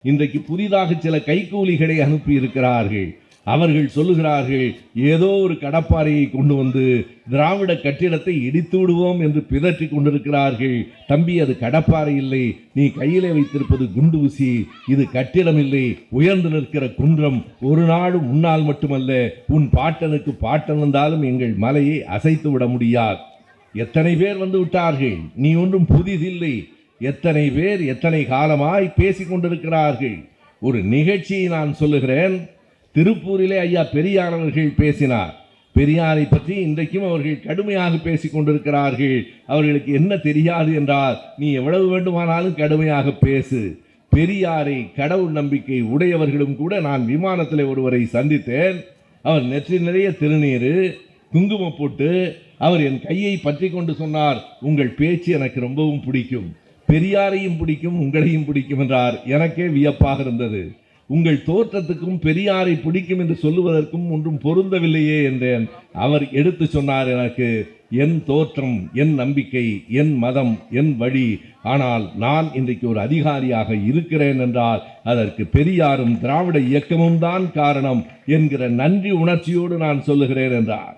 இன்றைக்கு புதிதாக சில கைக்கூலிகளை அனுப்பி இருக்கிறார்கள். அவர்கள் சொல்லுகிறார்கள், ஏதோ ஒரு கடப்பாறையை கொண்டு வந்து திராவிட கட்டிடத்தை இடித்து விடுவோம் என்று பிதற்றி கொண்டிருக்கிறார்கள். தம்பி, அது கடப்பாறை இல்லை, நீ கையிலே வைத்திருப்பது குண்டு ஊசி. இது கட்டிடம் இல்லை, உயர்ந்து நிற்கிற குன்றம். ஒரு நாடு முன்னால் மட்டுமல்ல, உன் பாட்டனுக்கு பாட்டன் வந்தாலும் எங்கள் மலையை அசைத்து விட முடியாது. எத்தனை பேர் வந்து விட்டார்கள், நீ ஒன்றும் புதிதில்லை. எத்தனை பேர் எத்தனை காலமாய் பேசிக் கொண்டிருக்கிறார்கள். ஒரு நிகழ்ச்சியை நான் சொல்லுகிறேன். திருப்பூரிலே ஐயா பெரியார் அவர்கள் பேசினார். பெரியாரை பற்றி இன்றைக்கும் அவர்கள் கடுமையாக பேசிக் கொண்டிருக்கிறார்கள். அவர்களுக்கு என்ன தெரியாது என்றால், நீ எவ்வளவு வேண்டுமானாலும் கடுமையாக பேசு. பெரியாரை கடவுள் நம்பிக்கை உடையவர்களும் கூட, நான் விமானத்தில் ஒருவரை சந்தித்தேன். அவர் நெற்றி நிறைய திருநீர், குங்குமம் போட்டு அவர் என் கையை பற்றி கொண்டு சொன்னார், உங்கள் பேச்சு எனக்கு ரொம்பவும் பிடிக்கும், பெரியாரையும் பிடிக்கும், உங்களையும் பிடிக்கும் என்றார். எனக்கே வியப்பாக இருந்தது. உங்கள் தோற்றத்துக்கும் பெரியாரை பிடிக்கும் என்று சொல்லுவதற்கும் ஒன்றும் பொருந்தவில்லையே என்றேன். அவர் எடுத்து சொன்னார் எனக்கு, என் தோற்றம், என் நம்பிக்கை, என் மதம், என் வழி. ஆனால் நான் இன்றைக்கு ஒரு அதிகாரியாக இருக்கிறேன் என்றால் அதற்கு பெரியாரும் திராவிட இயக்கமும் தான் காரணம் என்கிற நன்றி உணர்ச்சியோடு நான் சொல்லுகிறேன் என்றார்.